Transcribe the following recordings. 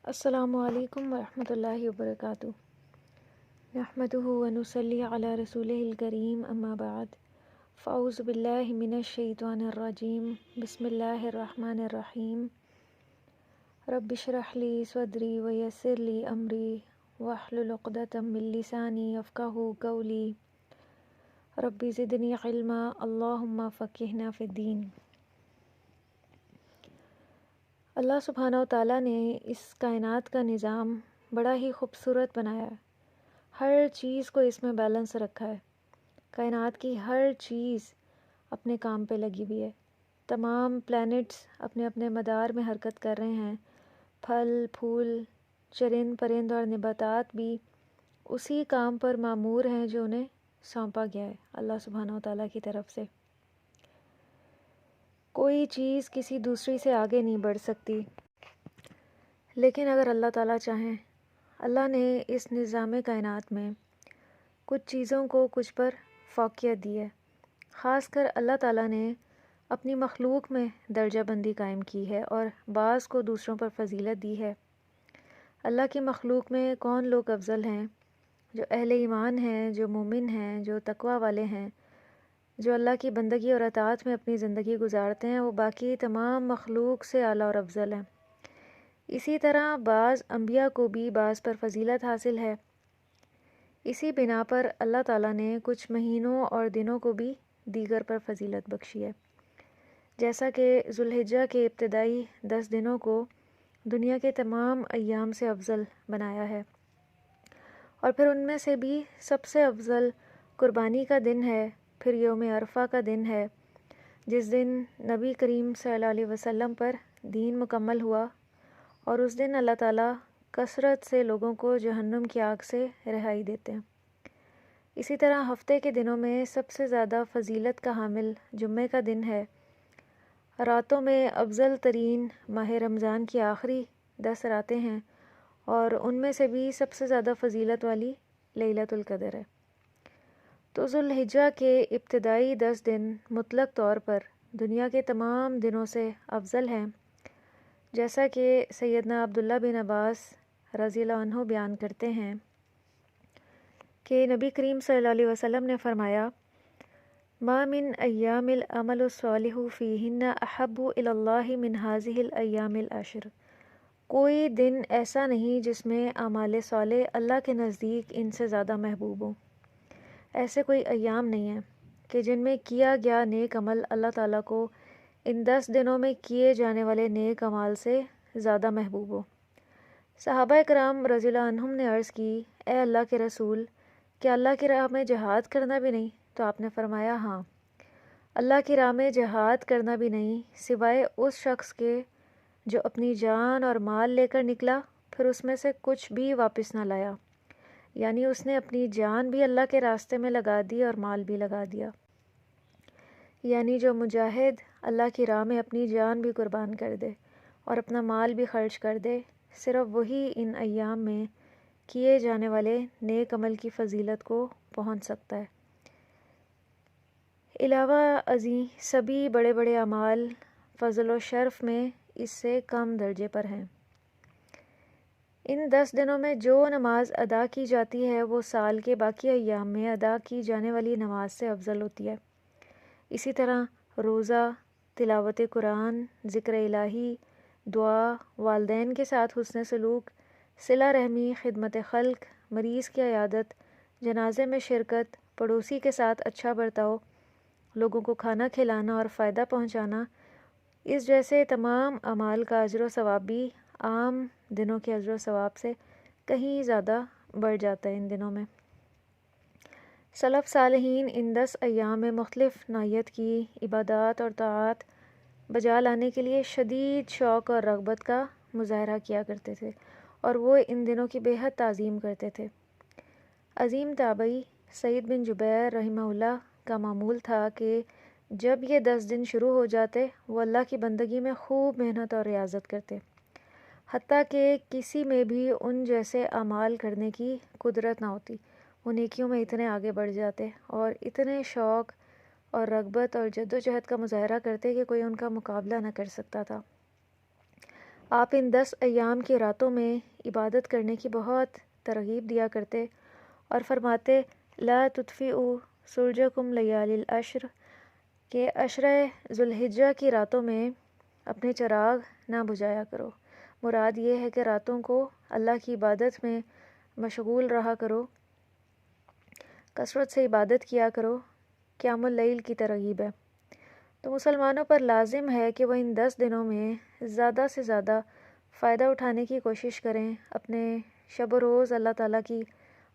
السلام علیکم ورحمۃ اللہ وبرکاتہ۔ نحمدہ ونصلی علی رسولہ الکریم، اما بعد، فاعوذ باللہ من الشیطان الرجیم، بسم اللہ الرحمن الرحیم۔ رب اشرح لی صدری ویسر لی امری واحلل عقدۃ من لسانی یفقہوا قولی۔ رب زدنی علما، اللہم فقہنا فی الدین۔ اللہ سبحانہ و تعالیٰ نے اس کائنات کا نظام بڑا ہی خوبصورت بنایا ہے۔ ہر چیز کو اس میں بیلنس رکھا ہے۔ کائنات کی ہر چیز اپنے کام پہ لگی ہوئی ہے۔ تمام پلینٹس اپنے اپنے مدار میں حرکت کر رہے ہیں۔ پھل پھول، چرند پرند اور نباتات بھی اسی کام پر مامور ہیں جو انہیں سونپا گیا ہے اللہ سبحانہ و تعالیٰ کی طرف سے۔ کوئی چیز کسی دوسری سے آگے نہیں بڑھ سکتی، لیکن اگر اللہ تعالیٰ چاہیں، اللہ نے اس نظام کائنات میں کچھ چیزوں کو کچھ پر فوقیت دی ہے۔ خاص کر اللہ تعالیٰ نے اپنی مخلوق میں درجہ بندی قائم کی ہے اور بعض کو دوسروں پر فضیلت دی ہے۔ اللہ کی مخلوق میں کون لوگ افضل ہیں؟ جو اہل ایمان ہیں، جو مومن ہیں، جو تقوی والے ہیں، جو اللہ کی بندگی اور اطاعت میں اپنی زندگی گزارتے ہیں، وہ باقی تمام مخلوق سے اعلیٰ اور افضل ہیں۔ اسی طرح بعض انبیاء کو بھی بعض پر فضیلت حاصل ہے۔ اسی بنا پر اللہ تعالیٰ نے کچھ مہینوں اور دنوں کو بھی دیگر پر فضیلت بخشی ہے، جیسا کہ ذوالحجہ کے ابتدائی 10 دنوں کو دنیا کے تمام ایام سے افضل بنایا ہے، اور پھر ان میں سے بھی سب سے افضل قربانی کا دن ہے، پھر یوم عرفہ کا دن ہے، جس دن نبی کریم صلی اللہ علیہ وسلم پر دین مکمل ہوا، اور اس دن اللہ تعالیٰ کثرت سے لوگوں کو جہنم کی آگ سے رہائی دیتے ہیں۔ اسی طرح ہفتے کے دنوں میں سب سے زیادہ فضیلت کا حامل جمعہ کا دن ہے۔ راتوں میں افضل ترین ماہ رمضان کی آخری 10 راتیں ہیں، اور ان میں سے بھی سب سے زیادہ فضیلت والی لیلۃ القدر ہے۔ تو ذوالحجہ کے ابتدائی 10 دن مطلق طور پر دنیا کے تمام دنوں سے افضل ہیں، جیسا کہ سیدنا عبداللہ بن عباس رضی اللہ عنہ بیان کرتے ہیں کہ نبی کریم صلی اللہ علیہ وسلم نے فرمایا، ما من ایام العمل الصالح فیہن احب الی اللہ من ہذہ الایام العشر۔ کوئی دن ایسا نہیں جس میں اعمال صالح اللہ کے نزدیک ان سے زیادہ محبوب ہوں۔ ایسے کوئی ایام نہیں ہیں کہ جن میں کیا گیا نیک عمل اللہ تعالیٰ کو ان 10 دنوں میں کیے جانے والے نیک اعمال سے زیادہ محبوب ہو۔ صحابہ کرام رضی اللہ عنہم نے عرض کی، اے اللہ کے رسول، کیا اللہ کی راہ میں جہاد کرنا بھی نہیں؟ تو آپ نے فرمایا، ہاں، اللہ کی راہ میں جہاد کرنا بھی نہیں، سوائے اس شخص کے جو اپنی جان اور مال لے کر نکلا، پھر اس میں سے کچھ بھی واپس نہ لایا، یعنی اس نے اپنی جان بھی اللہ کے راستے میں لگا دی اور مال بھی لگا دیا۔ یعنی جو مجاہد اللہ کی راہ میں اپنی جان بھی قربان کر دے اور اپنا مال بھی خرچ کر دے، صرف وہی ان ایام میں کیے جانے والے نیک عمل کی فضیلت کو پہنچ سکتا ہے۔ علاوہ ازیں سبھی بڑے بڑے اعمال فضل و شرف میں اس سے کم درجے پر ہیں۔ ان 10 دنوں میں جو نماز ادا کی جاتی ہے وہ سال کے باقی ایام میں ادا کی جانے والی نماز سے افضل ہوتی ہے۔ اسی طرح روزہ، تلاوت قرآن، ذکر الہی، دعا، والدین کے ساتھ حسن سلوک، صلہ رحمی، خدمت خلق، مریض کی عیادت، جنازے میں شرکت، پڑوسی کے ساتھ اچھا برتاؤ، لوگوں کو کھانا کھلانا اور فائدہ پہنچانا، اس جیسے تمام اعمال کا اجر و ثواب بھی عام دنوں کے اجر و ثواب سے کہیں زیادہ بڑھ جاتا ہے ان دنوں میں۔ سلف صالحین ان 10 ایام میں مختلف نوعیت کی عبادات اور طاعات بجا لانے کے لیے شدید شوق اور رغبت کا مظاہرہ کیا کرتے تھے، اور وہ ان دنوں کی بے حد تعظیم کرتے تھے۔ عظیم تابعی سعید بن جبیر رحمہ اللہ کا معمول تھا کہ جب یہ 10 دن شروع ہو جاتے، وہ اللہ کی بندگی میں خوب محنت اور ریاضت کرتے، حتیٰ کہ کسی میں بھی ان جیسے اعمال کرنے کی قدرت نہ ہوتی۔ وہ نیکیوں میں اتنے آگے بڑھ جاتے اور اتنے شوق اور رغبت اور جد و جہد کا مظاہرہ کرتے کہ کوئی ان کا مقابلہ نہ کر سکتا تھا۔ آپ ان 10 ایام کی راتوں میں عبادت کرنے کی بہت ترغیب دیا کرتے اور فرماتے لا تطفئوا سرجکم لیالی العشر کہ عشرہ ذوالحجہ کی راتوں میں اپنے چراغ نہ بجھایا کرو۔ مراد یہ ہے کہ راتوں کو اللہ کی عبادت میں مشغول رہا کرو، کثرت سے عبادت کیا کرو، قیام اللیل کی ترغیب ہے۔ تو مسلمانوں پر لازم ہے کہ وہ ان 10 دنوں میں زیادہ سے زیادہ فائدہ اٹھانے کی کوشش کریں، اپنے شب و روز اللہ تعالیٰ کی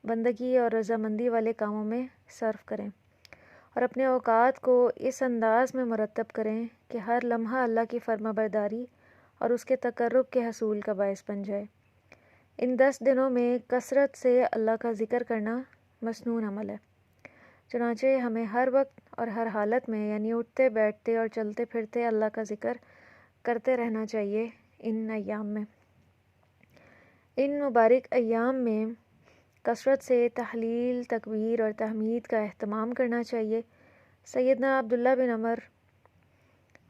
بندگی اور رضامندی والے کاموں میں صرف کریں، اور اپنے اوقات کو اس انداز میں مرتب کریں کہ ہر لمحہ اللہ کی فرما برداری اور اس کے تقرب کے حصول کا باعث بن جائے۔ ان 10 دنوں میں کثرت سے اللہ کا ذکر کرنا مسنون عمل ہے، چنانچہ ہمیں ہر وقت اور ہر حالت میں یعنی اٹھتے بیٹھتے اور چلتے پھرتے اللہ کا ذکر کرتے رہنا چاہیے۔ ان ایام میں، ان مبارک ایام میں کثرت سے تحلیل، تکبیر اور تحمید کا اہتمام کرنا چاہیے۔ سیدنا عبداللہ بن عمر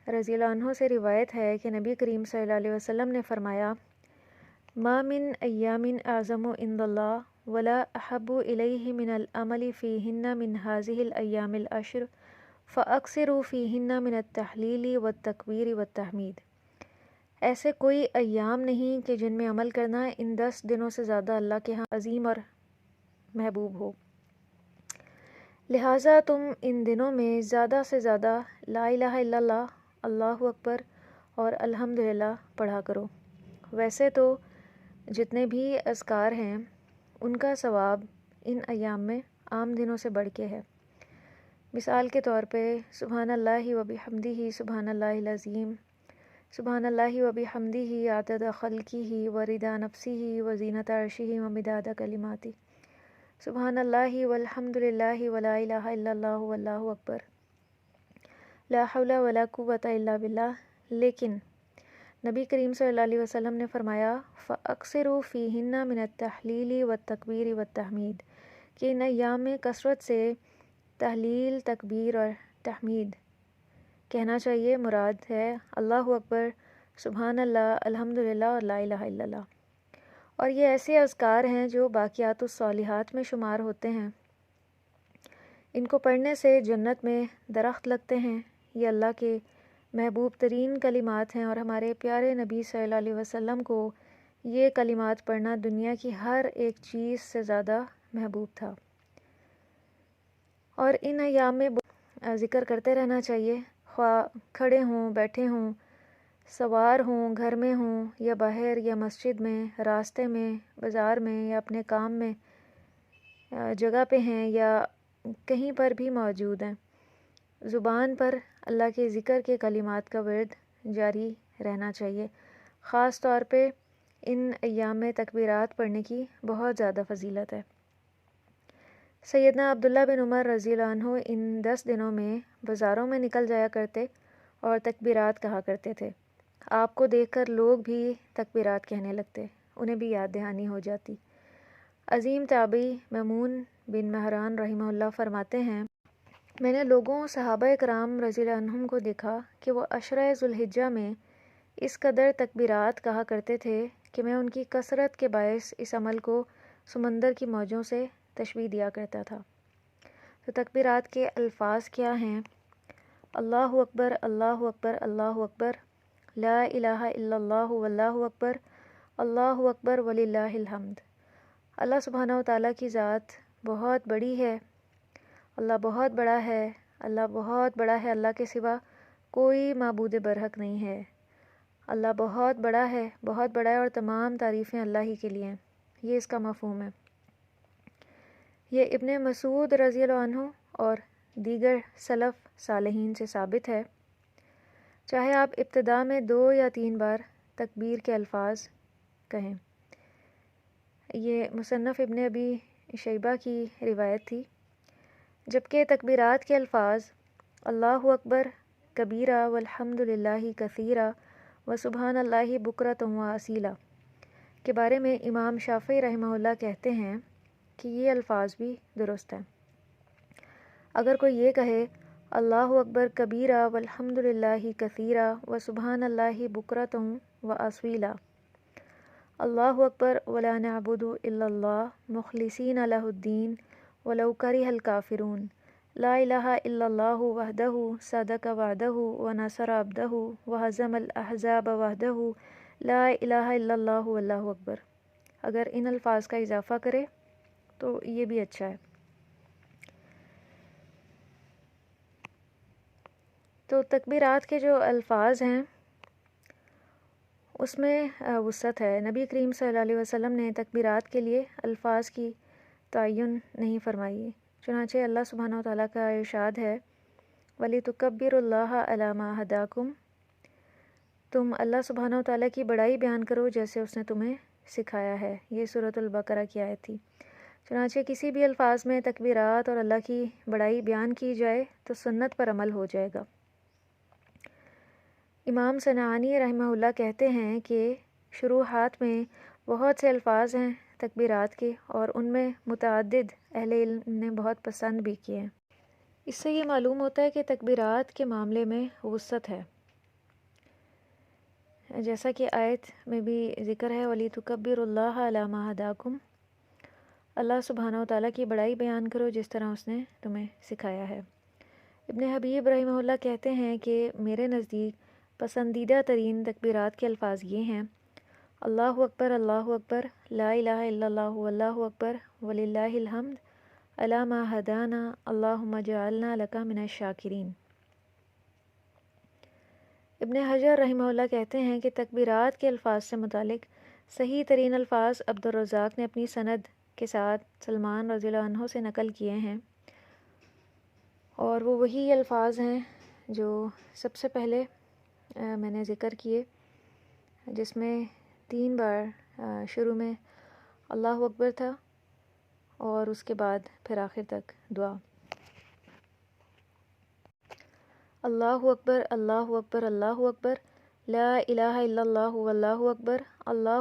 رضی اللہ عنہ سے روایت ہے کہ نبی کریم صلی اللہ علیہ وسلم نے فرمایا ما من ایام اعظم عند اللہ ولا احب الیہ من العمل فیہن من هذه الایام العشر فاکثروا فیہن من التحلیل والتکبیر والتحمید۔ ایسے کوئی ایام نہیں کہ جن میں عمل کرنا ان 10 دنوں سے زیادہ اللہ کے ہاں عظیم اور محبوب ہو، لہٰذا تم ان دنوں میں زیادہ سے زیادہ لا الہ الا اللہ، اللہ اکبر اور الحمدللہ پڑھا کرو۔ ویسے تو جتنے بھی اذکار ہیں ان کا ثواب ان ایام میں عام دنوں سے بڑھ کے ہے۔ مثال کے طور پہ سبحان اللہ و بحمدہ سبحان اللہ العظیم، سبحان اللہ و بحمدہ عدد خلقہ و رضا نفسہ و زینت عرشہ و مداد کلماتہ، سبحان اللہ والحمد للہ ولا الہ الا اللہ واللہ اکبر، لا حول ولا قوۃ الا باللہ۔ لیکن نبی کریم صلی اللہ علیہ وسلم نے فرمایا فَأَكْثِرُوا فِيهِنَّ مِنَ التَّحْلِيلِ وَالتَّكْبِيرِ وَالتَّحْمِيدِ کہ ان ایام میں کثرت سے تحلیل، تکبیر اور تحمید کہنا چاہیے۔ مراد ہے اللہ اکبر، سبحان اللہ، الحمدللہ اور لا الہ الا اللہ۔ اور یہ ایسے اذکار ہیں جو باقیات الصالحات میں شمار ہوتے ہیں۔ ان کو پڑھنے سے جنت میں درخت لگتے ہیں۔ یہ اللہ کے محبوب ترین کلمات ہیں، اور ہمارے پیارے نبی صلی اللہ علیہ وسلم کو یہ کلمات پڑھنا دنیا کی ہر ایک چیز سے زیادہ محبوب تھا۔ اور ان ایام میں ذکر کرتے رہنا چاہیے، خواہ کھڑے ہوں، بیٹھے ہوں، سوار ہوں، گھر میں ہوں یا باہر یا مسجد میں، راستے میں، بازار میں یا اپنے کام میں جگہ پہ ہیں یا کہیں پر بھی موجود ہیں، زبان پر اللہ کے ذکر کے کلمات کا ورد جاری رہنا چاہیے۔ خاص طور پہ ان ایام میں تکبیرات پڑھنے کی بہت زیادہ فضیلت ہے۔ سیدنا عبداللہ بن عمر رضی اللہ عنہ ان 10 دنوں میں بازاروں میں نکل جایا کرتے اور تکبیرات کہا کرتے تھے۔ آپ کو دیکھ کر لوگ بھی تکبیرات کہنے لگتے، انہیں بھی یاد دہانی ہو جاتی۔ عظیم تابعی میمون بن مہران رحمہ اللہ فرماتے ہیں میں نے لوگوں صحابہ کرام رضی اللہ عنہم کو دیکھا کہ وہ عشرہ ذوالحجہ میں اس قدر تکبیرات کہا کرتے تھے کہ میں ان کی کثرت کے باعث اس عمل کو سمندر کی موجوں سے تشبیہ دیا کرتا تھا۔ تو تکبیرات کے الفاظ کیا ہیں؟ اللہ اکبر، اللہ اکبر، اللہ اکبر، لا الہ الا اللہ واللہ اکبر، اللہ اکبر وللہ الحمد۔ اللہ سبحانہ و تعالیٰ کی ذات بہت بڑی ہے، اللہ بہت بڑا ہے، اللہ بہت بڑا ہے، اللہ کے سوا کوئی معبود برحق نہیں ہے، اللہ بہت بڑا ہے، بہت بڑا ہے، اور تمام تعریفیں اللہ ہی کے لیے ہیں۔ یہ اس کا مفہوم ہے۔ یہ ابن مسعود رضی اللہ عنہ اور دیگر سلف صالحین سے ثابت ہے۔ چاہے آپ ابتدا میں 2 یا 3 بار تکبیر کے الفاظ کہیں۔ یہ مصنف ابن ابی شیبہ کی روایت تھی۔ جبکہ تکبیرات کے الفاظ اللہ اکبر کبیرہ والحمد للہ کثیرہ وسبحان اللہ بکرۃ واصیلا کے بارے میں امام شافعی رحمہ اللہ کہتے ہیں کہ یہ الفاظ بھی درست ہیں۔ اگر کوئی یہ کہے اللہ اکبر کبیرہ والحمد للہ کثیرہ وسبحان اللہ بکرۃ وأصيلا الله أكبر ولا نعبد إلا الله مخلصين له الدين ولو كره الكافرون لا إله إلا الله وحده صدق وعده ونصر عبده وهزم الأحزاب وحده لا إله إلا الله والله أكبر۔ اگر ان الفاظ کا اضافہ کرے تو یہ بھی اچھا ہے۔ تو تکبیرات کے جو الفاظ ہیں اس میں وسعت ہے۔ نبی کریم صلی اللہ علیہ وسلم نے تکبیرات کے لیے الفاظ کی تعین نہیں فرمائی، چنانچہ اللہ سبحانہ و تعالیٰ کا ارشاد ہے وَلِتُكَبِّرُوا اللَّهَ عَلَىٰ مَا هَدَاكُمْ، تم اللہ سبحانہ و تعالیٰ کی بڑائی بیان کرو جیسے اس نے تمہیں سکھایا ہے۔ یہ سورۃ البقرہ کی آیت تھی۔ چنانچہ کسی بھی الفاظ میں تکبیرات اور اللہ کی بڑائی بیان کی جائے تو سنت پر عمل ہو جائے گا۔ امام صنعانی رحمہ اللہ کہتے ہیں کہ شروحات میں بہت سے الفاظ ہیں تکبیرات کے، اور ان میں متعدد اہل علم نے بہت پسند بھی کیے ہیں۔ اس سے یہ معلوم ہوتا ہے کہ تکبیرات کے معاملے میں وسعت ہے، جیسا کہ آیت میں بھی ذکر ہے وَلِتُكَبِّرُوا اللَّهَ عَلَىٰ مَا هَدَاكُمْ، اللہ سبحانہ و تعالیٰ کی بڑائی بیان کرو جس طرح اس نے تمہیں سکھایا ہے۔ ابن حبیب رحمہ اللہ کہتے ہیں کہ میرے نزدیک پسندیدہ ترین تکبیرات کے الفاظ یہ ہیں اللہ اکبر لا الہ الا اللہ واللہ اکبر وللہ الحمد علی ما ہدانا اللہم اجعلنا لک من الشاکرین۔ ابن حجر رحمہ اللہ کہتے ہیں کہ تکبیرات کے الفاظ سے متعلق صحیح ترین الفاظ عبد الرزاق نے اپنی سند کے ساتھ سلمان رضی اللہ عنہ سے نقل کیے ہیں، اور وہ وہی الفاظ ہیں جو سب سے پہلے میں نے ذکر کیے، جس میں 3 بار شروع میں اللہ اکبر تھا اور اس کے بعد پھر آخر تک دعا اللہ اکبر اللہ اکبر اللہ اکبر لا الہ الا اللہ واللہ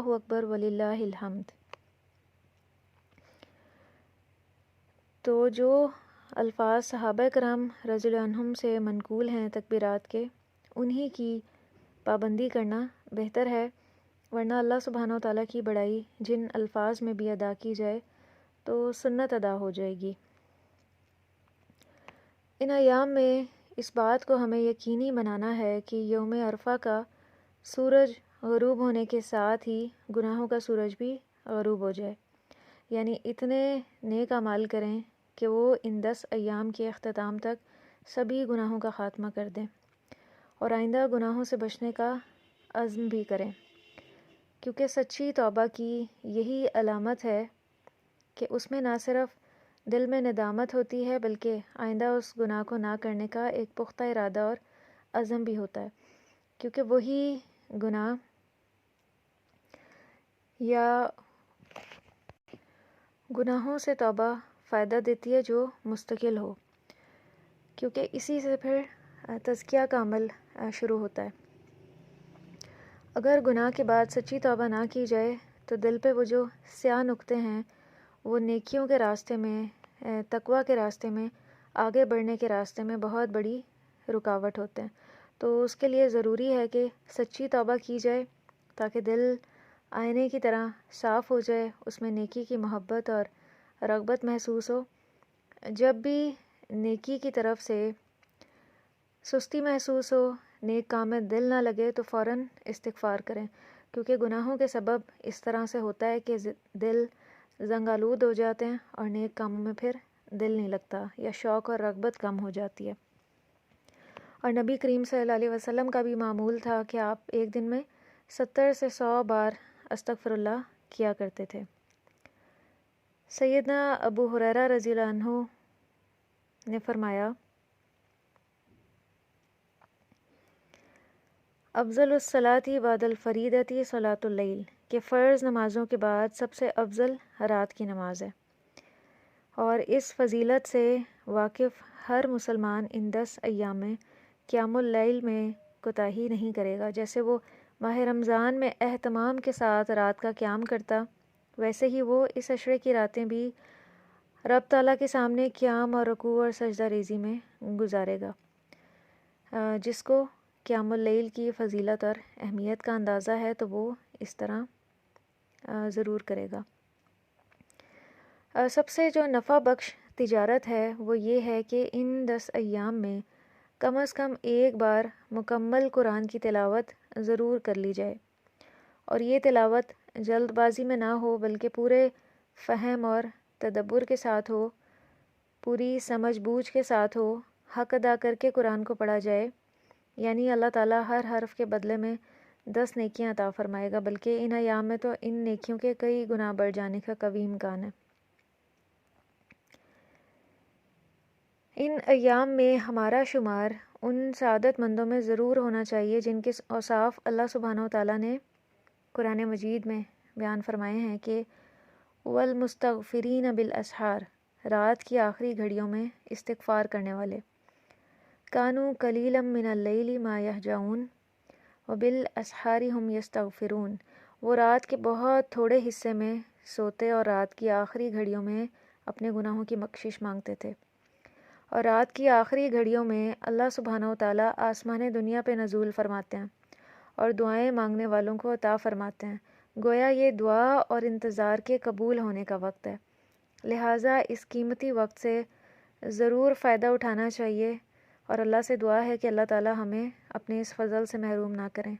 اکبر وللہ الحمد۔ تو جو الفاظ صحابہ کرام رضی اللہ عنہم سے منقول ہیں تکبیرات کے، انہی کی پابندی کرنا بہتر ہے، ورنہ اللہ سبحانہ و تعالیٰ کی بڑائی جن الفاظ میں بھی ادا کی جائے تو سنت ادا ہو جائے گی۔ ان ایام میں اس بات کو ہمیں یقینی بنانا ہے کہ یوم عرفہ کا سورج غروب ہونے کے ساتھ ہی گناہوں کا سورج بھی غروب ہو جائے، یعنی اتنے نیک اعمال کریں کہ وہ ان 10 ایام کے اختتام تک سبھی گناہوں کا خاتمہ کر دیں، اور آئندہ گناہوں سے بچنے کا عزم بھی کریں، کیونکہ سچی توبہ کی یہی علامت ہے کہ اس میں نہ صرف دل میں ندامت ہوتی ہے بلکہ آئندہ اس گناہ کو نہ کرنے کا ایک پختہ ارادہ اور عزم بھی ہوتا ہے، کیونکہ وہی گناہ یا گناہوں سے توبہ فائدہ دیتی ہے جو مستقل ہو، کیونکہ اسی سے پھر تزکیہ کا عمل شروع ہوتا ہے۔ اگر گناہ کے بعد سچی توبہ نہ کی جائے تو دل پہ وہ جو سیاہ نقطے ہیں وہ نیکیوں کے راستے میں، تقویٰ کے راستے میں، آگے بڑھنے کے راستے میں بہت بڑی رکاوٹ ہوتے ہیں۔ تو اس کے لیے ضروری ہے کہ سچی توبہ کی جائے تاکہ دل آئینے کی طرح صاف ہو جائے، اس میں نیکی کی محبت اور رغبت محسوس ہو۔ جب بھی نیکی کی طرف سے سستی محسوس ہو، نیک کام میں دل نہ لگے تو فوراً استغفار کریں، کیونکہ گناہوں کے سبب اس طرح سے ہوتا ہے کہ دل زنگ آلود ہو جاتے ہیں اور نیک کاموں میں پھر دل نہیں لگتا یا شوق اور رغبت کم ہو جاتی ہے۔ اور نبی کریم صلی اللہ علیہ وسلم کا بھی معمول تھا کہ آپ ایک دن میں 70 سے 100 بار استغفر اللہ کیا کرتے تھے۔ سیدنا ابو ہریرہ رضی اللہ عنہ نے فرمایا افضل الصلاۃ بعد الفریدۃ صلاۃ اللیل، کہ فرض نمازوں کے بعد سب سے افضل رات کی نماز ہے، اور اس فضیلت سے واقف ہر مسلمان ان 10 ایام میں قیام اللیل میں کوتاہی نہیں کرے گا۔ جیسے وہ ماہ رمضان میں اہتمام کے ساتھ رات کا قیام کرتا، ویسے ہی وہ اس عشرے کی راتیں بھی رب تعالیٰ کے سامنے قیام اور رکوع اور سجدہ ریزی میں گزارے گا۔ جس کو قیام اللیل کی فضیلت اور اہمیت کا اندازہ ہے تو وہ اس طرح ضرور کرے گا۔ سب سے جو نفع بخش تجارت ہے وہ یہ ہے کہ ان 10 ایام میں کم از کم ایک بار مکمل قرآن کی تلاوت ضرور کر لی جائے، اور یہ تلاوت جلد بازی میں نہ ہو بلکہ پورے فہم اور تدبر کے ساتھ ہو، پوری سمجھ بوجھ کے ساتھ ہو، حق ادا کر کے قرآن کو پڑھا جائے، یعنی اللہ تعالیٰ ہر حرف کے بدلے میں 10 نیکیاں عطا فرمائے گا، بلکہ ان ایام میں تو ان نیکیوں کے کئی گنا بڑھ جانے کا قوی امکان ہے۔ ان ایام میں ہمارا شمار ان سعادت مندوں میں ضرور ہونا چاہیے جن کے اوصاف اللہ سبحانہ وتعالیٰ نے قرآن مجید میں بیان فرمائے ہیں کہ والمستغفرین بالاسحار، رات کی آخری گھڑیوں میں استغفار کرنے والے، کانوا قلیلا من اللیل ما یہجعون وبالاسحار ہم یستغفرون، وہ رات کے بہت تھوڑے حصے میں سوتے اور رات کی آخری گھڑیوں میں اپنے گناہوں کی بخشش مانگتے تھے۔ اور رات کی آخری گھڑیوں میں اللہ سبحانہ وتعالیٰ آسمان دنیا پہ نزول فرماتے ہیں اور دعائیں مانگنے والوں کو عطا فرماتے ہیں، گویا یہ دعا اور انتظار کے قبول ہونے کا وقت ہے، لہٰذا اس قیمتی وقت سے ضرور فائدہ اٹھانا چاہیے، اور اللہ سے دعا ہے کہ اللہ تعالیٰ ہمیں اپنے اس فضل سے محروم نہ کریں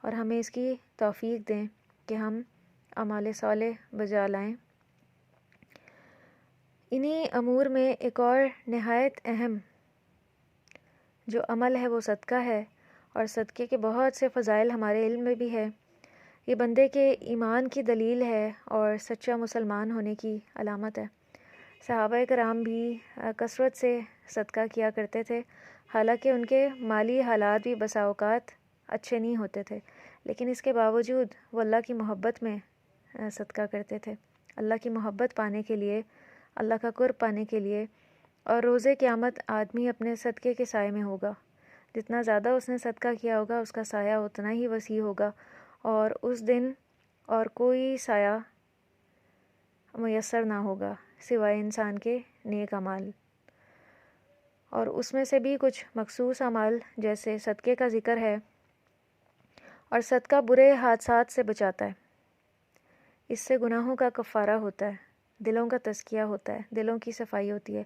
اور ہمیں اس کی توفیق دیں کہ ہم اعمال صالح بجا لائیں۔ انہی امور میں ایک اور نہایت اہم جو عمل ہے وہ صدقہ ہے، اور صدقے کے بہت سے فضائل ہمارے علم میں بھی ہے۔ یہ بندے کے ایمان کی دلیل ہے اور سچا مسلمان ہونے کی علامت ہے۔ صحابہ کرام بھی کثرت سے صدقہ کیا کرتے تھے، حالانکہ ان کے مالی حالات بھی بسا اوقات اچھے نہیں ہوتے تھے، لیکن اس کے باوجود وہ اللہ کی محبت میں صدقہ کرتے تھے، اللہ کی محبت پانے کے لیے، اللہ کا قرب پانے کے لیے۔ اور روز قیامت آدمی اپنے صدقے کے سائے میں ہوگا، جتنا زیادہ اس نے صدقہ کیا ہوگا اس کا سایہ اتنا ہی وسیع ہوگا، اور اس دن اور کوئی سایہ میسر نہ ہوگا سوائے انسان کے نیک اعمال، اور اس میں سے بھی کچھ مخصوص اعمال جیسے صدقے کا ذکر ہے۔ اور صدقہ برے حادثات سے بچاتا ہے، اس سے گناہوں کا کفارہ ہوتا ہے، دلوں کا تزکیہ ہوتا ہے، دلوں کی صفائی ہوتی ہے۔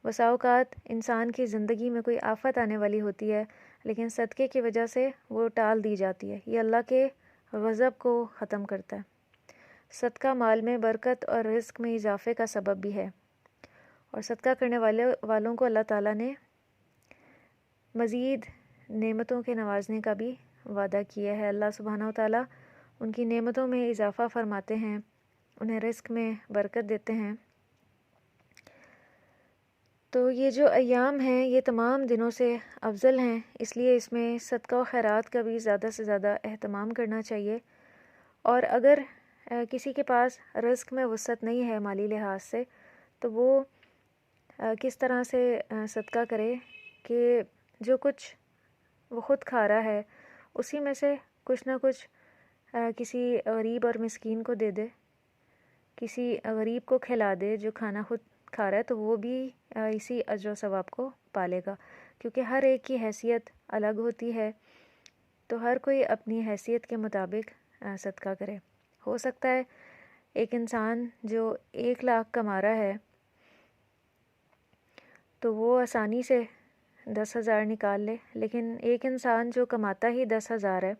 بسا اوقات انسان کی زندگی میں کوئی آفت آنے والی ہوتی ہے، لیکن صدقے کی وجہ سے وہ ٹال دی جاتی ہے، یہ اللہ کے غضب کو ختم کرتا ہے۔ صدقہ مال میں برکت اور رزق میں اضافے کا سبب بھی ہے، اور صدقہ کرنے والوں کو اللہ تعالیٰ نے مزید نعمتوں کے نوازنے کا بھی وعدہ کیا ہے۔ اللہ سبحانہ وتعالیٰ ان کی نعمتوں میں اضافہ فرماتے ہیں، انہیں رزق میں برکت دیتے ہیں۔ تو یہ جو ایام ہیں یہ تمام دنوں سے افضل ہیں، اس لیے اس میں صدقہ و خیرات کا بھی زیادہ سے زیادہ اہتمام کرنا چاہیے۔ اور اگر کسی کے پاس رزق میں وسعت نہیں ہے مالی لحاظ سے، تو وہ کس طرح سے صدقہ کرے کہ جو کچھ وہ خود کھا رہا ہے اسی میں سے کچھ نہ کچھ کسی غریب اور مسکین کو دے دے، کسی غریب کو کھلا دے جو کھانا خود کھا رہا ہے، تو وہ بھی اسی اجر و ثواب کو پالے گا، کیونکہ ہر ایک کی حیثیت الگ ہوتی ہے، تو ہر کوئی اپنی حیثیت کے مطابق صدقہ کرے۔ ہو سکتا ہے ایک انسان جو 1,00,000 کما رہا ہے تو وہ آسانی سے 10,000 نکال لے، لیکن ایک انسان جو کماتا ہی 10,000 ہے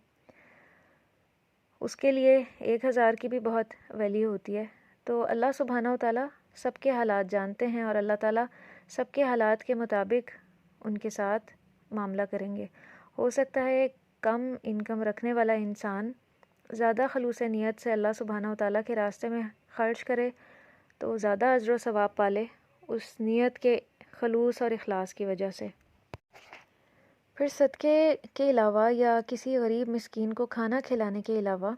اس کے لیے 1,000 کی بھی بہت ویلیو ہوتی ہے۔ تو اللہ سبحانہ وتعالیٰ سب کے حالات جانتے ہیں، اور اللہ تعالیٰ سب کے حالات کے مطابق ان کے ساتھ معاملہ کریں گے۔ ہو سکتا ہے کم انکم رکھنے والا انسان زیادہ خلوص نیت سے اللہ سبحانہ وتعالیٰ کے راستے میں خرچ کرے تو زیادہ اجر و ثواب پالے اس نیت کے خلوص اور اخلاص کی وجہ سے۔ پھر صدقے کے علاوہ یا کسی غریب مسکین کو کھانا کھلانے کے علاوہ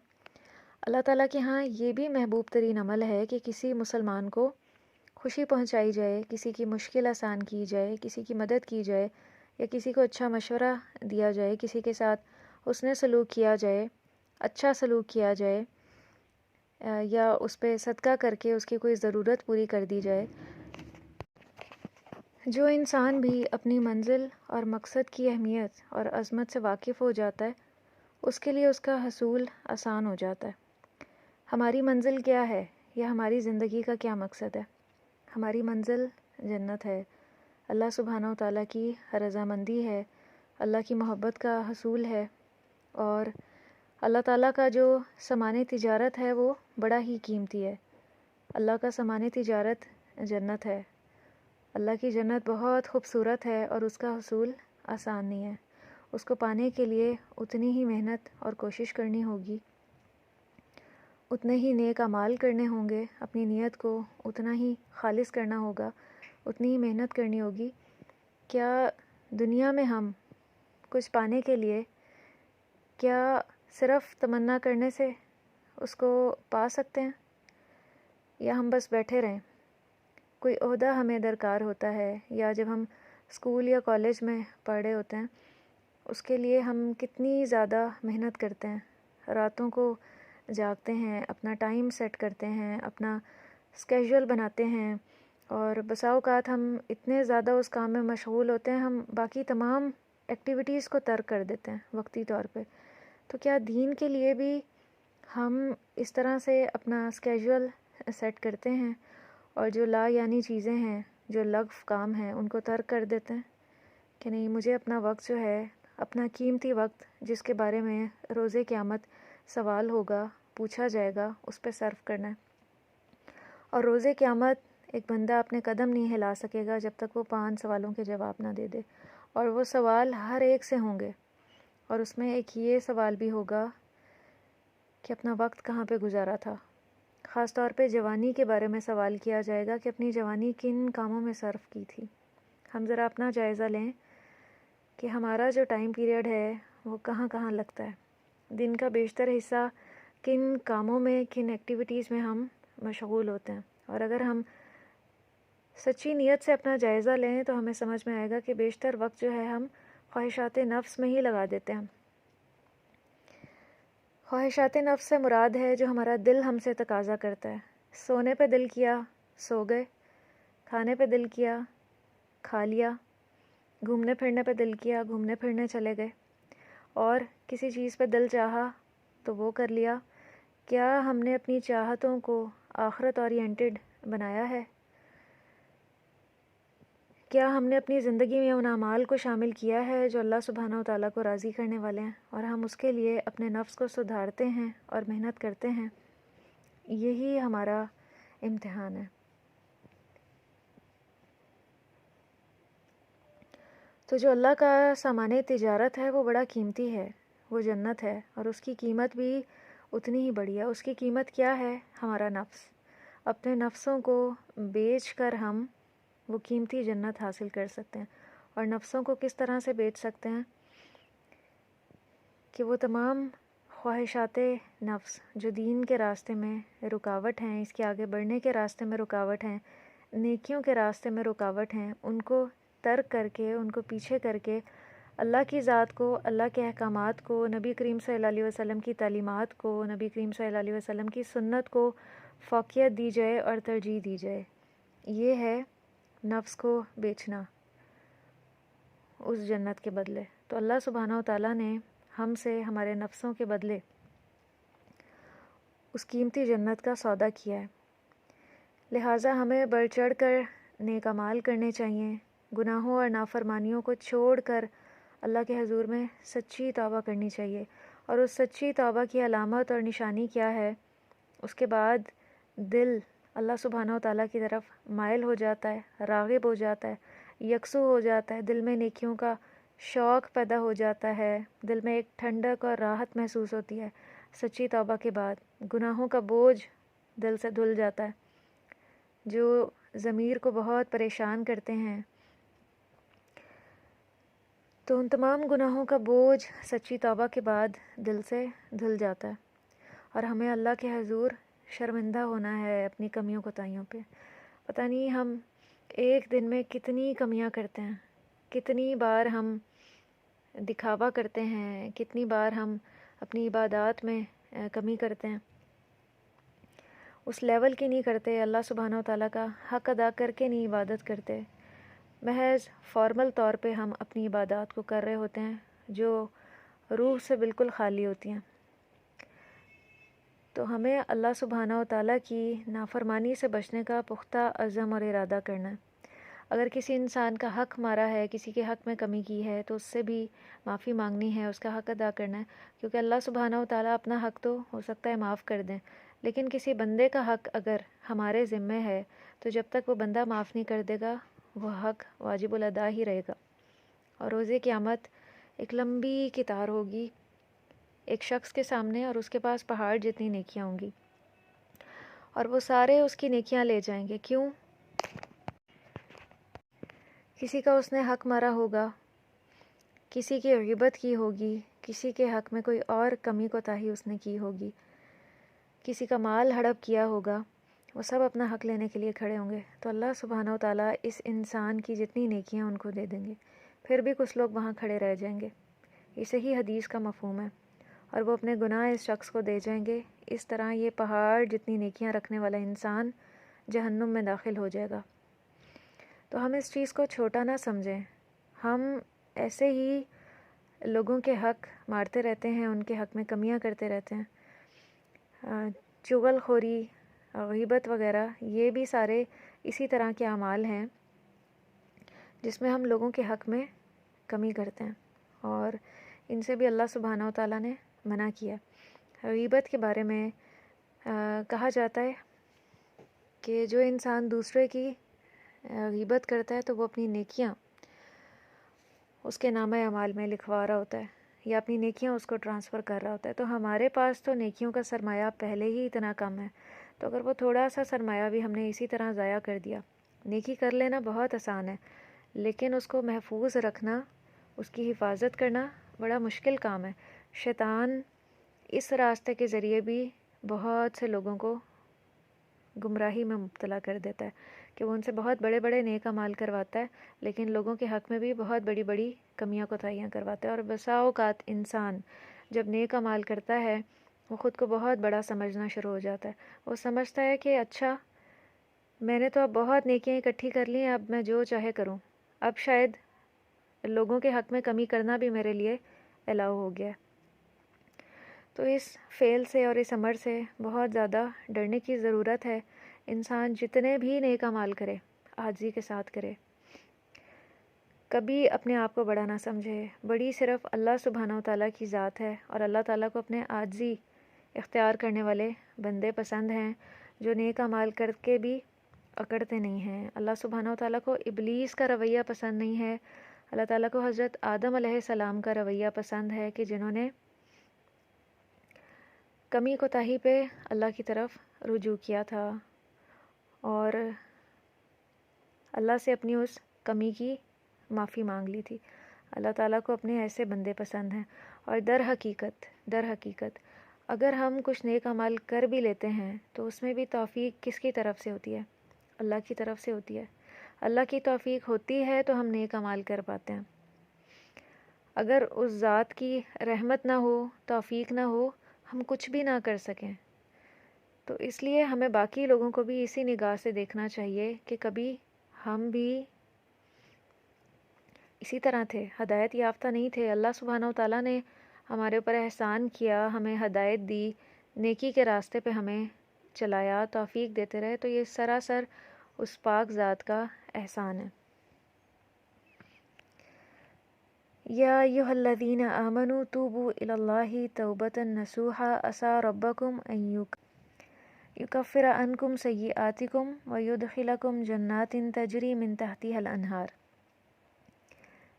اللہ تعالیٰ کے ہاں یہ بھی محبوب ترین عمل ہے کہ کسی مسلمان کو خوشی پہنچائی جائے، کسی کی مشکل آسان کی جائے، کسی کی مدد کی جائے، یا کسی کو اچھا مشورہ دیا جائے، کسی کے ساتھ حسن سلوک کیا جائے، اچھا سلوک کیا جائے، یا اس پہ صدقہ کر کے اس کی کوئی ضرورت پوری کر دی جائے۔ جو انسان بھی اپنی منزل اور مقصد کی اہمیت اور عظمت سے واقف ہو جاتا ہے اس کے لیے اس کا حصول آسان ہو جاتا ہے۔ ہماری منزل کیا ہے یا ہماری زندگی کا کیا مقصد ہے؟ ہماری منزل جنت ہے، اللہ سبحانہ و تعالیٰ کی رضامندی ہے، اللہ کی محبت کا حصول ہے، اور اللہ تعالیٰ کا جو سامان تجارت ہے وہ بڑا ہی قیمتی ہے۔ اللہ کا سامان تجارت جنت ہے۔ اللہ کی جنت بہت خوبصورت ہے اور اس کا حصول آسان نہیں ہے۔ اس کو پانے کے لیے اتنی ہی محنت اور کوشش کرنی ہوگی، اتنے ہی نیک اعمال کرنے ہوں گے، اپنی نیت کو اتنا ہی خالص کرنا ہوگا، اتنی ہی محنت کرنی ہوگی۔ کیا دنیا میں ہم کچھ پانے کے لیے کیا صرف تمنا کرنے سے اس کو پا سکتے ہیں، یا ہم بس بیٹھے رہیں؟ کوئی عہدہ ہمیں درکار ہوتا ہے، یا جب ہم اسکول یا کالج میں پڑھ رہے ہوتے ہیں اس کے لیے ہم کتنی زیادہ محنت کرتے ہیں، راتوں کو جاگتے ہیں، اپنا ٹائم سیٹ کرتے ہیں، اپنا اسکیجول بناتے ہیں، اور بسا اوقات ہم اتنے زیادہ اس کام میں مشغول ہوتے ہیں ہم باقی تمام ایکٹیویٹیز کو ترک کر دیتے ہیں وقتی طور پہ۔ تو کیا دین کے لیے بھی ہم اس طرح سے اپنا اسکیجول سیٹ کرتے ہیں اور جو لا یعنی چیزیں ہیں، جو لغو کام ہیں، ان کو ترک کر دیتے ہیں کہ نہیں، مجھے اپنا وقت جو ہے، اپنا قیمتی وقت جس کے بارے میں روز قیامت سوال ہوگا، پوچھا جائے گا، اس پہ صرف کرنا ہے۔ اور روز قیامت ایک بندہ اپنے قدم نہیں ہلا سکے گا جب تک وہ 5 سوالوں کے جواب نہ دے دے، اور وہ سوال ہر ایک سے ہوں گے، اور اس میں ایک یہ سوال بھی ہوگا کہ اپنا وقت کہاں پہ گزارا تھا۔ خاص طور پہ جوانی کے بارے میں سوال کیا جائے گا کہ اپنی جوانی کن کاموں میں صرف کی تھی۔ ہم ذرا اپنا جائزہ لیں کہ ہمارا جو ٹائم پیریڈ ہے وہ کہاں کہاں لگتا ہے، دن کا بیشتر حصہ کن کاموں میں، کن ایکٹیویٹیز میں ہم مشغول ہوتے ہیں۔ اور اگر ہم سچی نیت سے اپنا جائزہ لیں تو ہمیں سمجھ میں آئے گا کہ بیشتر وقت جو ہے ہم خواہشات نفس میں ہی لگا دیتے ہیں۔ خواہشات نفس سے مراد ہے جو ہمارا دل ہم سے تقاضا کرتا ہے۔ سونے پہ دل کیا سو گئے، کھانے پہ دل کیا کھا لیا، گھومنے پھرنے پہ دل کیا گھومنے پھرنے چلے گئے، اور کسی چیز پہ دل چاہا تو وہ کر لیا۔ کیا ہم نے اپنی چاہتوں کو آخرت اورینٹڈ بنایا ہے؟ کیا ہم نے اپنی زندگی میں ان اعمال کو شامل کیا ہے جو اللہ سبحانہ و تعالیٰ کو راضی کرنے والے ہیں، اور ہم اس کے لیے اپنے نفس کو سدھارتے ہیں اور محنت کرتے ہیں؟ یہی ہمارا امتحان ہے۔ تو جو اللہ کا سامان تجارت ہے وہ بڑا قیمتی ہے، وہ جنت ہے، اور اس کی قیمت بھی اتنی ہی بڑی ہے۔ اس کی قیمت کیا ہے؟ ہمارا نفس۔ اپنے نفسوں کو بیچ کر ہم وہ قیمتی جنت حاصل کر سکتے ہیں۔ اور نفسوں کو کس طرح سے بیچ سکتے ہیں؟ کہ وہ تمام خواہشات نفس جو دین کے راستے میں رکاوٹ ہیں، اس کے آگے بڑھنے کے راستے میں رکاوٹ ہیں، نیکیوں کے راستے میں رکاوٹ ہیں، ان کو ترک کر کے، ان کو پیچھے کر کے اللہ کی ذات کو، اللہ کے احکامات کو، نبی کریم صلی اللہ علیہ وسلم کی تعلیمات کو، نبی کریم صلی اللہ علیہ وسلم کی سنت کو فوقیت دی جائے اور ترجیح دی جائے۔ یہ ہے نفس کو بیچنا اس جنت کے بدلے۔ تو اللہ سبحانہ و تعالیٰ نے ہم سے ہمارے نفسوں کے بدلے اس قیمتی جنت کا سودا کیا ہے، لہٰذا ہمیں بڑھ چڑھ کر نیک اعمال کرنے چاہیے، گناہوں اور نافرمانیوں کو چھوڑ کر اللہ کے حضور میں سچی توبہ کرنی چاہیے۔ اور اس سچی توبہ کی علامت اور نشانی کیا ہے؟ اس کے بعد دل اللہ سبحانہ و تعالیٰ کی طرف مائل ہو جاتا ہے، راغب ہو جاتا ہے، یکسو ہو جاتا ہے، دل میں نیکیوں کا شوق پیدا ہو جاتا ہے، دل میں ایک ٹھنڈک اور راحت محسوس ہوتی ہے۔ سچی توبہ کے بعد گناہوں کا بوجھ دل سے دھل جاتا ہے، جو ضمیر کو بہت پریشان کرتے ہیں، تو ان تمام گناہوں کا بوجھ سچی توبہ کے بعد دل سے دھل جاتا ہے، اور ہمیں اللہ کے حضور شرمندہ ہونا ہے اپنی کمیوں کوتاہیوں پہ۔ پتہ نہیں ہم ایک دن میں کتنی کمیاں کرتے ہیں، کتنی بار ہم دکھاوا کرتے ہیں، کتنی بار ہم اپنی عبادات میں کمی کرتے ہیں، اس لیول کی نہیں کرتے، اللہ سبحانہ و تعالیٰ کا حق ادا کر کے نہیں عبادت کرتے۔ محض فارمل طور پہ ہم اپنی عبادات کو کر رہے ہوتے ہیں جو روح سے بالکل خالی ہوتی ہیں۔ تو ہمیں اللہ سبحانہ و تعالیٰ کی نافرمانی سے بچنے کا پختہ عزم اور ارادہ کرنا ہے۔ اگر کسی انسان کا حق مارا ہے، کسی کے حق میں کمی کی ہے، تو اس سے بھی معافی مانگنی ہے، اس کا حق ادا کرنا ہے، کیونکہ اللہ سبحانہ و تعالیٰ اپنا حق تو ہو سکتا ہے معاف کر دیں، لیکن کسی بندے کا حق اگر ہمارے ذمے ہے تو جب تک وہ بندہ معاف نہیں کر دے گا وہ حق واجب الادا ہی رہے گا۔ اور روز قیامت ایک لمبی قطار ہوگی ایک شخص کے سامنے، اور اس کے پاس پہاڑ جتنی نیکیاں ہوں گی، اور وہ سارے اس کی نیکیاں لے جائیں گے۔ کیوں؟ کسی کا اس نے حق مارا ہوگا، کسی کی غیبت کی ہوگی، کسی کے حق میں کوئی اور کمی کوتاہی اس نے کی ہوگی، کسی کا مال ہڑپ کیا ہوگا، وہ سب اپنا حق لینے کے لیے کھڑے ہوں گے۔ تو اللہ سبحانہ و تعالیٰ اس انسان کی جتنی نیکیاں ان کو دے دیں گے، پھر بھی کچھ لوگ وہاں کھڑے رہ جائیں گے۔ یہ صحیح حدیث کا مفہوم ہے، اور وہ اپنے گناہ اس شخص کو دے جائیں گے۔ اس طرح یہ پہاڑ جتنی نیکیاں رکھنے والا انسان جہنم میں داخل ہو جائے گا۔ تو ہم اس چیز کو چھوٹا نہ سمجھیں، ہم ایسے ہی لوگوں کے حق مارتے رہتے ہیں، ان کے حق میں کمیاں کرتے رہتے ہیں۔ چغل خوری، غیبت وغیرہ، یہ بھی سارے اسی طرح کے اعمال ہیں جس میں ہم لوگوں کے حق میں کمی کرتے ہیں، اور ان سے بھی اللہ سبحانہ و تعالیٰ نے منع کیا۔ غیبت کے بارے میں کہا جاتا ہے کہ جو انسان دوسرے کی غیبت کرتا ہے تو وہ اپنی نیکیاں اس کے نامہ اعمال میں لکھوا رہا ہوتا ہے، یا اپنی نیکیاں اس کو ٹرانسفر کر رہا ہوتا ہے۔ تو ہمارے پاس تو نیکیوں کا سرمایہ پہلے ہی اتنا کم ہے، تو اگر وہ تھوڑا سا سرمایہ بھی ہم نے اسی طرح ضائع کر دیا۔ نیکی کر لینا بہت آسان ہے، لیکن اس کو محفوظ رکھنا، اس کی حفاظت کرنا بڑا مشکل کام ہے۔ شیطان اس راستے کے ذریعے بھی بہت سے لوگوں کو گمراہی میں مبتلا کر دیتا ہے کہ وہ ان سے بہت بڑے بڑے نیک اعمال کرواتا ہے، لیکن لوگوں کے حق میں بھی بہت بڑی بڑی کمیاں کوتاہیاں کرواتا ہے۔ اور بسا اوقات انسان جب نیک اعمال کرتا ہے وہ خود کو بہت بڑا سمجھنا شروع ہو جاتا ہے۔ وہ سمجھتا ہے کہ اچھا، میں نے تو اب بہت نیکیاں اکٹھی کر لی ہیں، اب میں جو چاہے کروں، اب شاید لوگوں کے حق میں کمی کرنا بھی میرے لیے الاؤ ہو گیا ہے۔ تو اس فعل سے اور اس عمر سے بہت زیادہ ڈرنے کی ضرورت ہے۔ انسان جتنے بھی نیک اعمال کرے، عاجزی کے ساتھ کرے، کبھی اپنے آپ کو بڑا نہ سمجھے۔ بڑی صرف اللہ سبحانہ و تعالیٰ کی ذات ہے، اور اللہ تعالیٰ کو اپنے عاجزی اختیار کرنے والے بندے پسند ہیں جو نیک اعمال کر کے بھی اکڑتے نہیں ہیں۔ اللہ سبحانہ و تعالیٰ کو ابلیس کا رویہ پسند نہیں ہے۔ اللہ تعالیٰ کو حضرت آدم علیہ السلام کا رویہ پسند ہے کہ جنہوں نے کمی کوتاہی پہ اللہ کی طرف رجوع کیا تھا اور اللہ سے اپنی اس کمی کی معافی مانگ لی تھی۔ اللہ تعالیٰ کو اپنے ایسے بندے پسند ہیں۔ اور در حقیقت اگر ہم کچھ نیک اعمال کر بھی لیتے ہیں تو اس میں بھی توفیق کس کی طرف سے ہوتی ہے؟ اللہ کی طرف سے ہوتی ہے۔ اللہ کی توفیق ہوتی ہے تو ہم نیک اعمال کر پاتے ہیں۔ اگر اس ذات کی رحمت نہ ہو، توفیق نہ ہو، ہم کچھ بھی نہ کر سکیں۔ تو اس لیے ہمیں باقی لوگوں کو بھی اسی نگاہ سے دیکھنا چاہیے کہ کبھی ہم بھی اسی طرح تھے، ہدایت یافتہ نہیں تھے۔ اللہ سبحانہ و تعالیٰ نے ہمارے اوپر احسان کیا، ہمیں ہدایت دی، نیکی کے راستے پہ ہمیں چلایا، توفیق دیتے رہے، تو یہ سراسر اس پاک ذات کا احسان ہے۔ یا ایھا الذین آمنوا توبوا الی اللہ توبۃ نصوحا عسیٰ ربکم ان یکفر عنکم سیئاتکم ویدخلکم جنات تجری من تحتہا الانہار۔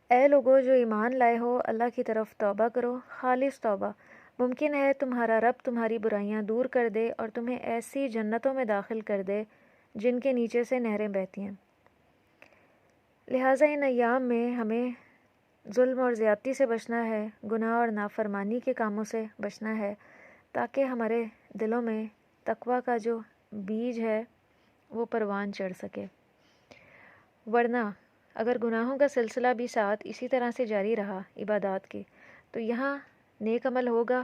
اے لوگو جو ایمان لائے ہو، اللہ کی طرف توبہ کرو، خالص توبہ۔ ممکن ہے تمہارا رب تمہاری برائیاں دور کر دے اور تمہیں ایسی جنتوں میں داخل کر دے جن کے نیچے سے نہریں بہتی ہیں۔ لہٰذا ان ایام میں ہمیں ظلم اور زیادتی سے بچنا ہے، گناہ اور نافرمانی کے کاموں سے بچنا ہے، تاکہ ہمارے دلوں میں تقویٰ کا جو بیج ہے وہ پروان چڑھ سکے۔ ورنہ اگر گناہوں کا سلسلہ بھی ساتھ اسی طرح سے جاری رہا عبادات کے، تو یہاں نیک عمل ہوگا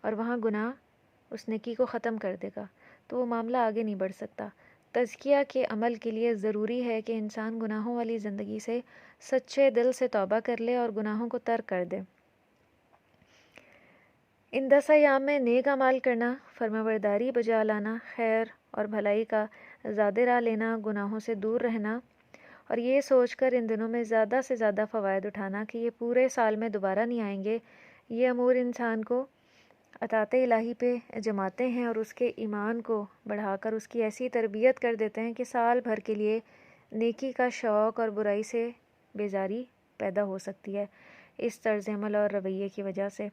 اور وہاں گناہ اس نیکی کو ختم کر دے گا، تو وہ معاملہ آگے نہیں بڑھ سکتا۔ تزکیہ کے عمل کے لیے ضروری ہے کہ انسان گناہوں والی زندگی سے سچے دل سے توبہ کر لے اور گناہوں کو ترک کر دے۔ ان 10 ایام میں نیک اعمال کرنا، فرمانبرداری بجا لانا، خیر اور بھلائی کا زیادہ راہ لینا، گناہوں سے دور رہنا، اور یہ سوچ کر ان دنوں میں زیادہ سے زیادہ فوائد اٹھانا کہ یہ پورے سال میں دوبارہ نہیں آئیں گے، یہ امور انسان کو اطاعت الہی پہ جماتے ہیں اور اس کے ایمان کو بڑھا کر اس کی ایسی تربیت کر دیتے ہیں کہ سال بھر کے لیے نیکی کا شوق اور برائی سے بیزاری پیدا ہو سکتی ہے اس طرز عمل اور رویے کی وجہ سے۔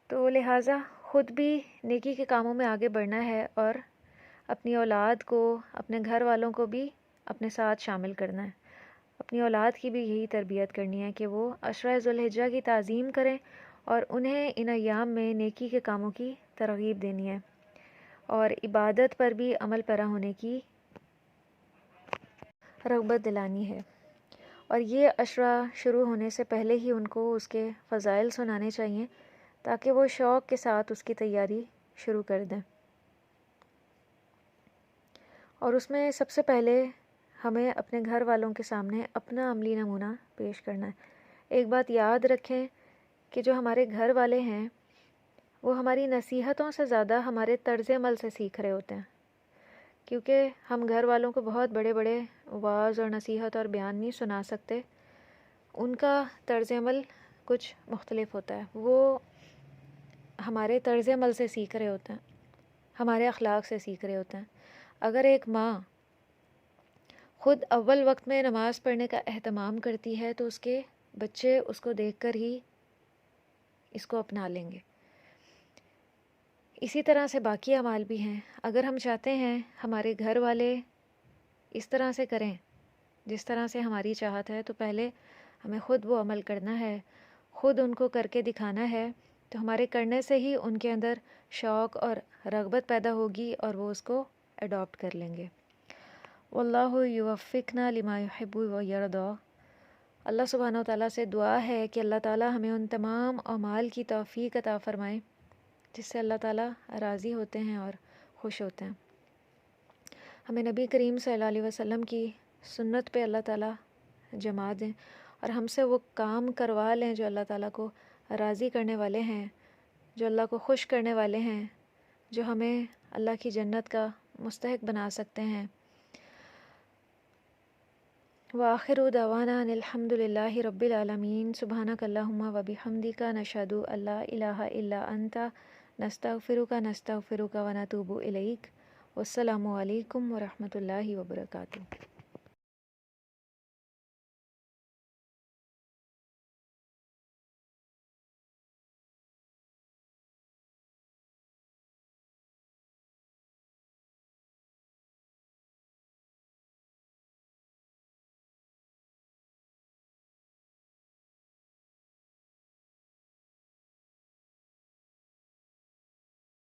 تو لہٰذا خود بھی نیکی کے کاموں میں آگے بڑھنا ہے اور اپنی اولاد کو، اپنے گھر والوں کو بھی اپنے ساتھ شامل کرنا ہے۔ اپنی اولاد کی بھی یہی تربیت کرنی ہے کہ وہ عشرہ ذوالحجہ کی تعظیم کریں اور انہیں ان ایام میں نیکی کے کاموں کی ترغیب دینی ہے اور عبادت پر بھی عمل پیرا ہونے کی رغبت دلانی ہے، اور یہ عشرہ شروع ہونے سے پہلے ہی ان کو اس کے فضائل سنانے چاہیے تاکہ وہ شوق کے ساتھ اس کی تیاری شروع کر دیں۔ اور اس میں سب سے پہلے ہمیں اپنے گھر والوں کے سامنے اپنا عملی نمونہ پیش کرنا ہے۔ ایک بات یاد رکھیں کہ جو ہمارے گھر والے ہیں وہ ہماری نصیحتوں سے زیادہ ہمارے طرز عمل سے سیکھ رہے ہوتے ہیں، کیونکہ ہم گھر والوں کو بہت بڑے بڑے وعظ اور نصیحت اور بیان نہیں سنا سکتے، ان کا طرز عمل کچھ مختلف ہوتا ہے، وہ ہمارے طرز عمل سے سیکھ رہے ہوتے ہیں، ہمارے اخلاق سے سیکھ رہے ہوتے ہیں۔ اگر ایک ماں خود اول وقت میں نماز پڑھنے کا اہتمام کرتی ہے تو اس کے بچے اس کو دیکھ کر ہی اس کو اپنا لیں گے۔ اسی طرح سے باقی اعمال بھی ہیں، اگر ہم چاہتے ہیں ہمارے گھر والے اس طرح سے کریں جس طرح سے ہماری چاہت ہے، تو پہلے ہمیں خود وہ عمل کرنا ہے، خود ان کو کر کے دکھانا ہے، تو ہمارے کرنے سے ہی ان کے اندر شوق اور رغبت پیدا ہوگی اور وہ اس کو اڈاپٹ کر لیں گے۔ واللہ یوفقنا لما یحب و یرضی۔ اللہ سبحانہ و تعالیٰ سے دعا ہے کہ اللہ تعالیٰ ہمیں ان تمام اعمال کی توفیق عطا فرمائے جس سے اللہ تعالیٰ راضی ہوتے ہیں اور خوش ہوتے ہیں۔ ہمیں نبی کریم صلی اللہ علیہ وسلم کی سنت پہ اللہ تعالیٰ جما دیں اور ہم سے وہ کام کروا لیں جو اللہ تعالیٰ کو راضی کرنے والے ہیں، جو اللہ کو خوش کرنے والے ہیں، جو ہمیں اللہ کی جنت کا مستحق بنا سکتے ہیں۔ وآخر دعوانا ان الحمد للہ رب العالمین۔ سبحانک اللہم و بحمدک، نشہد ان لا الہ الا انت، نستغفرک و نتوب الیک۔ والسلام علیکم ورحمۃ اللہ وبرکاتہ۔